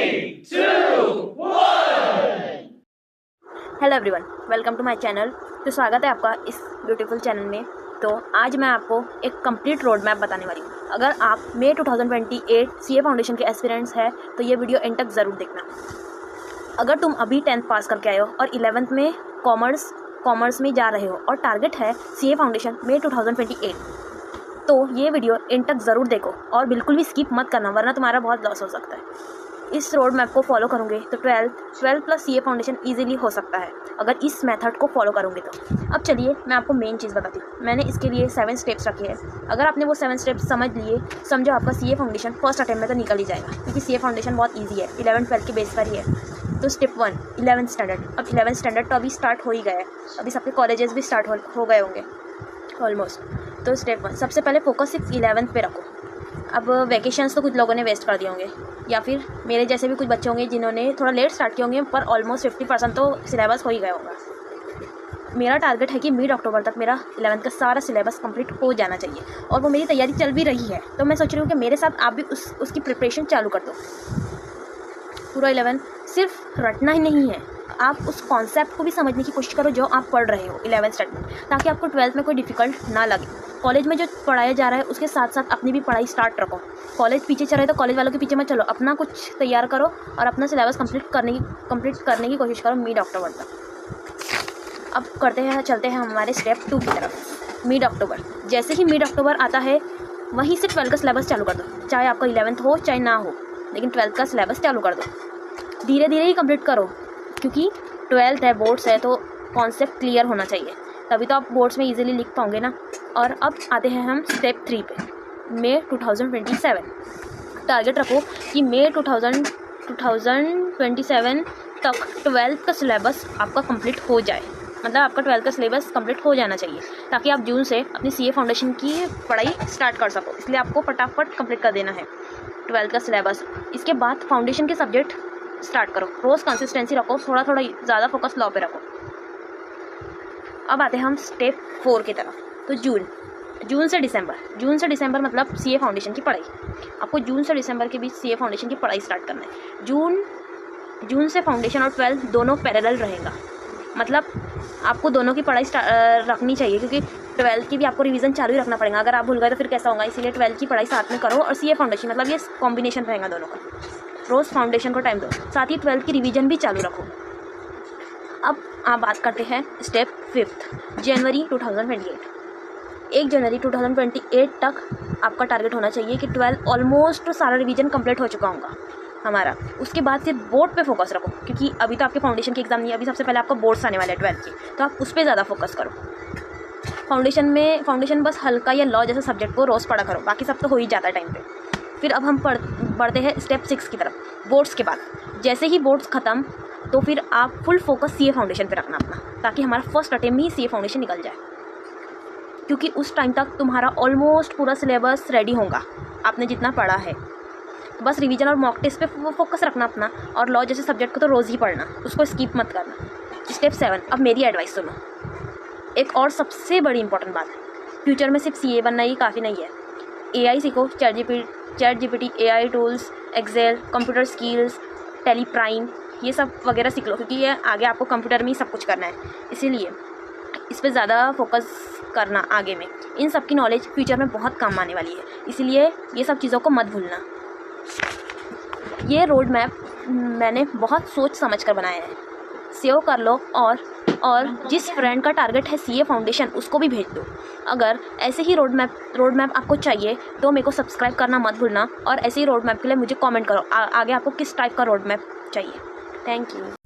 Hello everyone, welcome to my channel. तो स्वागत है आपका इस ब्यूटीफुल चैनल में। तो आज मैं आपको एक कंप्लीट रोड मैप बताने वाली हूँ। अगर आप मई 2028 सीए फाउंडेशन के एस्पिरेंट्स हैं तो ये वीडियो एंड तक ज़रूर देखना। अगर तुम अभी 10th पास करके आए हो और 11th में कॉमर्स में जा रहे हो और टारगेट है सीए फाउंडेशन मई 2028, तो ये वीडियो एंड तक ज़रूर देखो और बिल्कुल भी स्किप मत करना, वरना तुम्हारा बहुत लॉस हो सकता है। इस रोड मैप को फॉलो करोगे तो 12 प्लस सीए फाउंडेशन इजीली हो सकता है अगर इस मेथड को फॉलो करोगे तो। अब चलिए मैं आपको मेन चीज़ बताती हूँ। मैंने इसके लिए 7 स्टेप्स रखे हैं। अगर आपने वो 7 स्टेप्स समझ लिए, समझो आपका सीए फाउंडेशन फर्स्ट अटेम्प्ट में तो निकल ही जाएगा, क्योंकि सीए फाउंडेशन बहुत ईजी है, 11-12 के बेस पर ही है। तो स्टेप 1 11th स्टैंडर्ड। अब 11th स्टैंडर्ड तो अभी स्टार्ट हो ही गया है, अभी सबके कॉलेजेस भी स्टार्ट हो गए होंगे ऑलमोस्ट। तो स्टेप 1 सबसे पहले फोकस सिर्फ 11th पे रखो। अब वैकेशंस तो कुछ लोगों ने वेस्ट कर दिए होंगे, या फिर मेरे जैसे भी कुछ बच्चे होंगे जिन्होंने थोड़ा लेट स्टार्ट किए होंगे, पर ऑलमोस्ट 50% तो सिलेबस हो ही गया होगा। मेरा टारगेट है कि मिड अक्टूबर तक मेरा 11th का सारा सिलेबस कंप्लीट हो जाना चाहिए, और वो मेरी तैयारी चल भी रही है। तो मैं सोच रही हूँ कि मेरे साथ आप भी उसकी प्रिपरेशन चालू कर दो। पूरा 11 सिर्फ रटना ही नहीं है, आप उस कॉन्सेप्ट को भी समझने की कोशिश करो जो आप पढ़ रहे हो 11th स्टैंडर्ड में, ताकि आपको 12th में कोई डिफ़िकल्ट ना लगे। कॉलेज में जो पढ़ाया जा रहा है उसके साथ साथ अपनी भी पढ़ाई स्टार्ट रखो। कॉलेज पीछे चल रहा है तो कॉलेज वालों के पीछे मत चलो, अपना कुछ तैयार करो और अपना सिलेबस कंप्लीट करने की कोशिश करो मिड अक्टूबर तक। अब चलते हैं हमारे स्टेप 2 की तरफ। मिड अक्टूबर, जैसे ही मिड अक्टूबर आता है वहीं से 12th का सिलेबस चालू कर दो। चाहे आपका 11th हो चाहे ना हो, लेकिन 12th का सिलेबस चालू कर दो। धीरे धीरे ही कंप्लीट करो, क्योंकि 12th है, बोर्ड्स है, तो कॉन्सेप्ट क्लियर होना चाहिए, तभी तो आप बोर्ड्स में इजीली लिख पाओगे ना। और अब आते हैं हम स्टेप 3 पे, मई 2027। टारगेट रखो कि मई 2027 तक 12th का सिलेबस आपका कंप्लीट हो जाए, मतलब आपका 12th का सिलेबस कंप्लीट हो जाना चाहिए, ताकि आप जून से अपनी सीए फाउंडेशन की पढ़ाई स्टार्ट कर सको। इसलिए आपको फटाफट कंप्लीट कर देना है 12th का सिलेबस। इसके बाद फाउंडेशन के सब्जेक्ट स्टार्ट करो, रोज़ कंसिस्टेंसी रखो, थोड़ा ज़्यादा फोकस लॉ पे रखो। अब आते हैं हम स्टेप 4 की तरफ। तो जून से दिसंबर मतलब सीए फाउंडेशन की पढ़ाई। आपको जून से दिसंबर के बीच सीए फाउंडेशन की पढ़ाई स्टार्ट करना है। जून से फाउंडेशन और 12th दोनों पैरेलल रहेगा, मतलब आपको दोनों की पढ़ाई रखनी चाहिए, क्योंकि 12th की भी आपको रिवीजन चालू ही रखना पड़ेगा। अगर आप भूल गए तो फिर कैसा होगा, इसीलिए 12th की पढ़ाई साथ में करो और सीए फाउंडेशन, मतलब ये कॉम्बिनेशन रहेगा दोनों का। रोज़ फाउंडेशन को टाइम दो, साथ ही 12th की रिवीजन भी चालू रखो। अब आप बात करते हैं स्टेप 5 जनवरी 2028। 1 जनवरी 2028 तक आपका टारगेट होना चाहिए कि 12 ऑलमोस्ट सारा रिवीजन कंप्लीट हो चुका होगा हमारा। उसके बाद फिर बोर्ड पे फोकस रखो, क्योंकि अभी तो आपके फाउंडेशन के एग्ज़ाम नहीं है, अभी सबसे पहले आपका बोर्ड्स आने वाले हैं 12th के, तो आप उस पर ज़्यादा फोकस करो। फाउंडेशन बस हल्का या लॉ जैसे सब्जेक्ट को रोज़ पढ़ा करो, बाकी सब तो हो ही जाता है टाइम पे। फिर अब हम बढ़ते हैं स्टेप 6 की तरफ, बोर्ड्स के बाद। जैसे ही बोर्ड्स ख़त्म तो फिर आप फुल फोकस सीए फाउंडेशन पे रखना अपना, ताकि हमारा फर्स्ट अटेम्प्ट ही सीए फाउंडेशन निकल जाए, क्योंकि उस टाइम तक तुम्हारा ऑलमोस्ट पूरा सिलेबस रेडी होगा, आपने जितना पढ़ा है। तो बस रिवीजन और मॉक टेस्ट पे फोकस रखना अपना, और लॉ जैसे सब्जेक्ट को तो रोज़ ही पढ़ना, उसको स्किप मत करना। स्टेप 7, अब मेरी एडवाइस सुनो। एक और सबसे बड़ी इंपॉर्टेंट बात है, फ्यूचर में सिर्फ सीए बनना ही काफ़ी नहीं है। एआई सीखो, Chat GPT, AI tools, Excel, computer skills, Tally Prime, ये सब वगैरह सीख लो, क्योंकि ये आगे आपको कंप्यूटर में ही सब कुछ करना है, इसीलिए इस पर ज़्यादा फोकस करना आगे में। इन सब की नॉलेज फ्यूचर में बहुत काम आने वाली है, इसीलिए ये सब चीज़ों को मत भूलना। ये रोड मैप मैंने बहुत सोच समझ कर बनाया है, सेव कर लो, और जिस फ्रेंड का टारगेट है सीए फाउंडेशन उसको भी भेज दो। अगर ऐसे ही रोड मैप आपको चाहिए तो मेरे को सब्सक्राइब करना मत भूलना, और ऐसे ही रोड मैप के लिए मुझे कमेंट करो आगे आपको किस टाइप का रोड मैप चाहिए। Thank you.